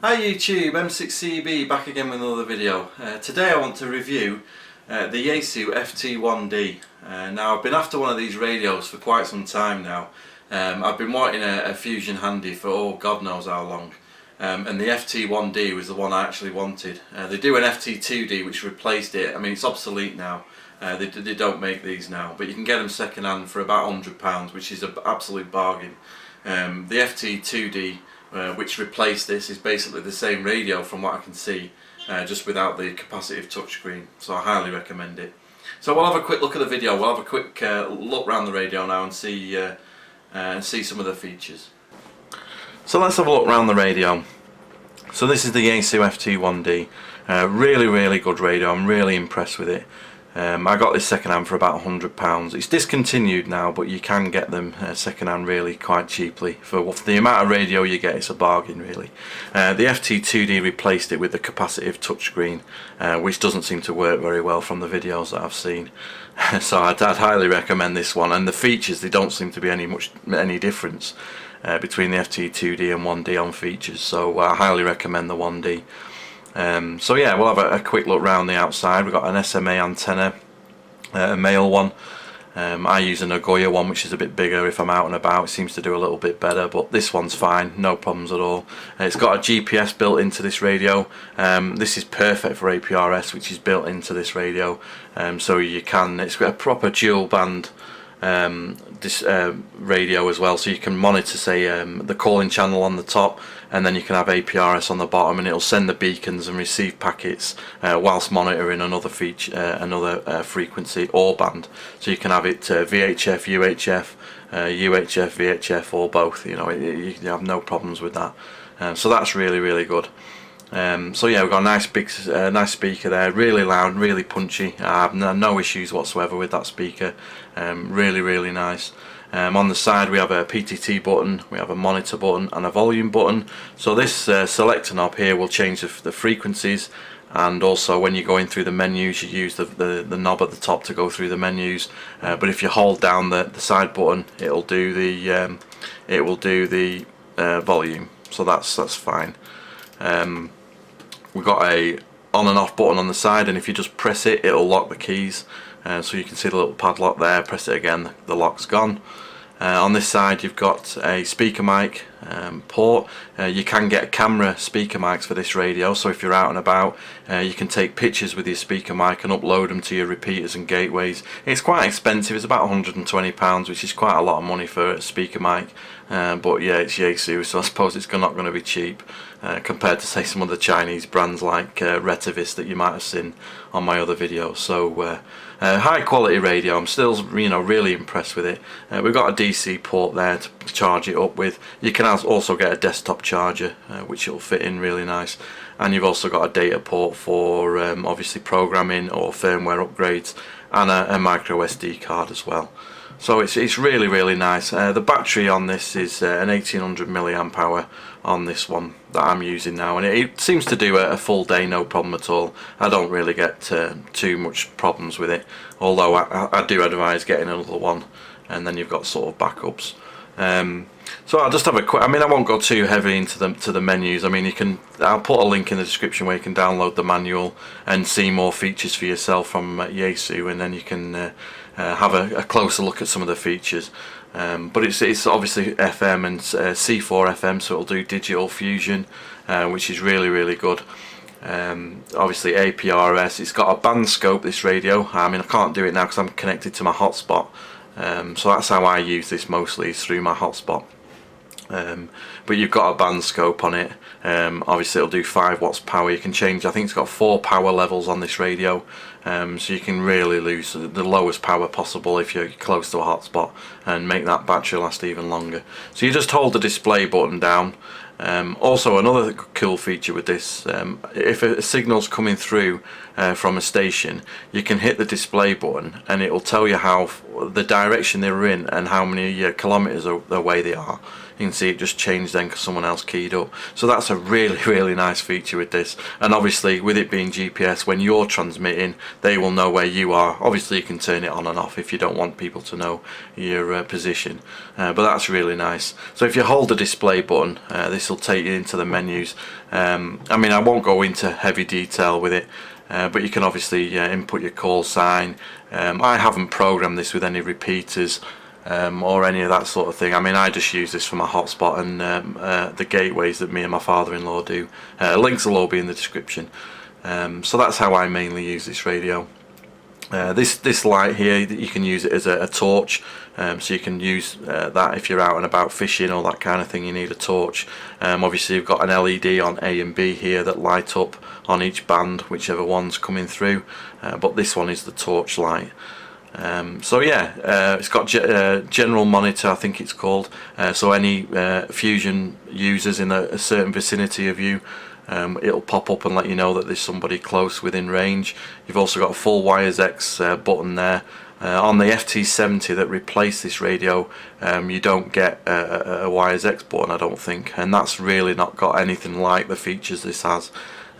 Hi YouTube, M6CB back again with another video. Today I want to review the Yaesu FT1D. Now I've been after one of these radios for quite some time now. I've been wanting a Fusion Handie for God knows how long. And the FT1D was the one I actually wanted. They do an FT2D which replaced it. I mean, it's obsolete now. They don't make these now, but you can get them second hand for about £100, which is an absolute bargain. The FT2D which replaced this is basically the same radio from what I can see, just without the capacitive touchscreen, so I highly recommend it. So we'll have a quick look at the video, we'll have a quick look around the radio now and see some of the features. So let's have a look around the radio. So this is the Yaesu FT1D, really good radio. I'm really impressed with it. I got this second hand for about £100. It's discontinued now, but you can get them second hand really quite cheaply. For the amount of radio you get, it's a bargain really. The FT2D replaced it with the capacitive touchscreen, which doesn't seem to work very well from the videos that I've seen. So I'd highly recommend this one, and the features, they don't seem to be any difference between the FT2D and 1D on features, so I highly recommend the 1D. So yeah, we'll have a quick look around the outside. We've got an SMA antenna, a male one. I use a Nagoya one, which is a bit bigger if I'm out and about. It seems to do a little bit better, but this one's fine, no problems at all. It's got a GPS built into this radio. This is perfect for APRS, which is built into this radio. So it's got a proper dual band radio as well, so you can monitor, say, the calling channel on the top, and then you can have APRS on the bottom, and it'll send the beacons and receive packets whilst monitoring another frequency or band. So you can have it VHF, UHF, UHF, VHF, or both. You know, you have no problems with that. So that's really good. So yeah, we've got a nice big nice speaker there, really loud, really punchy. I have no issues whatsoever with that speaker. Really nice. On the side we have a PTT button, we have a monitor button and a volume button. So this selector knob here will change the frequencies, and also when you're going through the menus you use the knob at the top to go through the menus. But if you hold down the side button, it will do the volume. So that's fine. We've got a on and off button on the side, and if you just press it, it'll lock the keys. So you can see the little padlock there. Press it again, the lock's gone. On this side you've got a speaker mic port. You can get camera speaker mics for this radio, so if you're out and about you can take pictures with your speaker mic and upload them to your repeaters and gateways. It's quite expensive, it's about £120, which is quite a lot of money for a speaker mic, but yeah, it's Yaesu, so I suppose it's not going to be cheap compared to, say, some of the Chinese brands like Retivis that you might have seen on my other videos. So high quality radio. I'm still really impressed with it. We've got a DC port there to charge it up with. You can also get a desktop charger which will fit in really nice, and you've also got a data port for obviously programming or firmware upgrades, and a micro SD card as well. So it's really nice. The battery on this is an 1800 milliamp hour on this one that I'm using now, and it seems to do a full day no problem at all. I don't really get too much problems with it, although I do advise getting another one, and then you've got sort of backups. So I'll just have a quick, I won't go too heavy into the menus. I'll put a link in the description where you can download the manual and see more features for yourself from Yaesu, and then you can have a closer look at some of the features. But it's obviously FM and C4FM, so it'll do digital fusion, which is really good. Obviously APRS. It's got a band scope, this radio. I can't do it now because I'm connected to my hotspot. So that's how I use this mostly, is through my hotspot. But you've got a band scope on it. Obviously it'll do 5 watts power. You can change, I think it's got 4 power levels on this radio, so you can really lose the lowest power possible if you're close to a hotspot, and make that battery last even longer. So you just hold the display button down. Also, another cool feature with this, if a signal's coming through from a station, you can hit the display button and it will tell you the direction they're in and how many kilometers away they are. You can see it just changed then because someone else keyed up. So that's a really nice feature with this. And obviously with it being GPS, when you're transmitting, they will know where you are. Obviously you can turn it on and off if you don't want people to know your position, but that's really nice. So if you hold the display button, this will take you into the menus. I mean, I won't go into heavy detail with it, but you can obviously input your call sign. I haven't programmed this with any repeaters or any of that sort of thing. I mean, I just use this for my hotspot and the gateways that me and my father-in-law do. Links will all be in the description. So that's how I mainly use this radio. This light here, you can use it as a torch, so you can use that if you're out and about fishing or that kind of thing. You need a torch. Obviously you've got an LED on A and B here that light up on each band, whichever one's coming through, but this one is the torch light. So yeah, it's got general monitor, I think it's called, so any Fusion users in a certain vicinity of you, it'll pop up and let you know that there's somebody close within range. You've also got a full wires X button there. On the FT70 that replaced this radio, you don't get a wires X button, I don't think, and that's really not got anything like the features this has.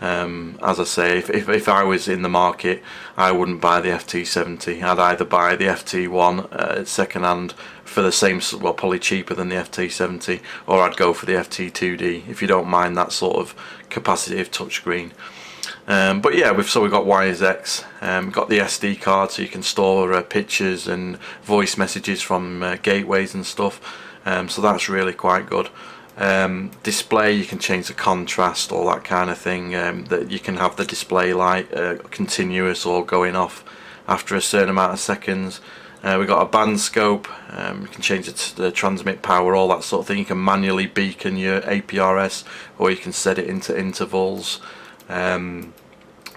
As I say, if I was in the market, I wouldn't buy the FT70. I'd either buy the FT1 second hand for the same, well, probably cheaper than the FT70, or I'd go for the FT2D if you don't mind that sort of capacitive touchscreen. But yeah, we've got wires X, got the SD card so you can store pictures and voice messages from gateways and stuff, so that's really quite good. Display, you can change the contrast, all that kind of thing, that you can have the display light continuous or going off after a certain amount of seconds. We've got a band scope, you can change the transmit power, all that sort of thing. You can manually beacon your APRS, or you can set it into intervals.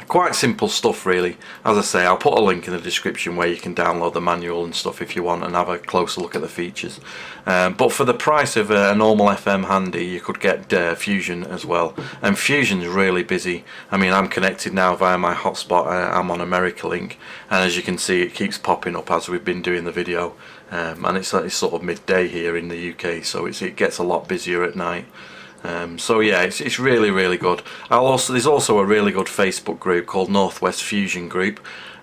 Quite simple stuff really. As I say, I'll put a link in the description where you can download the manual and stuff if you want and have a closer look at the features. But for the price of a normal FM Handie, you could get Fusion as well, and Fusion's really busy. I mean, I'm connected now via my hotspot. I'm on America Link, and as you can see, it keeps popping up as we've been doing the video, and it's sort of midday here in the UK, so it gets a lot busier at night. So yeah, it's really good. There's also a really good Facebook group called Northwest Fusion Group,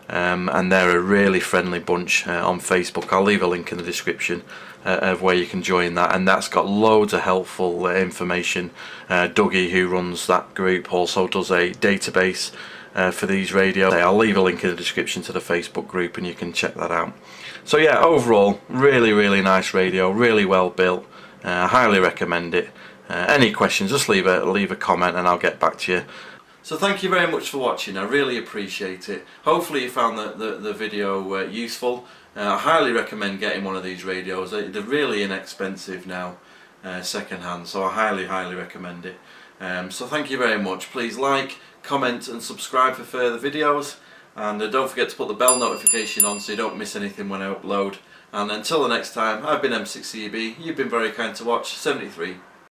and they're a really friendly bunch on Facebook. I'll leave a link in the description of where you can join that, and that's got loads of helpful information. Dougie, who runs that group, also does a database for these radios. I'll leave a link in the description to the Facebook group and you can check that out. So yeah, overall really nice radio, really well built. I highly recommend it. Any questions, just leave a comment and I'll get back to you. So thank you very much for watching, I really appreciate it. Hopefully you found the video useful. I highly recommend getting one of these radios. They're really inexpensive now, second hand, so I highly recommend it. So thank you very much. Please like, comment and subscribe for further videos, and don't forget to put the bell notification on so you don't miss anything when I upload. And until the next time, I've been M6CB, you've been very kind to watch. 73.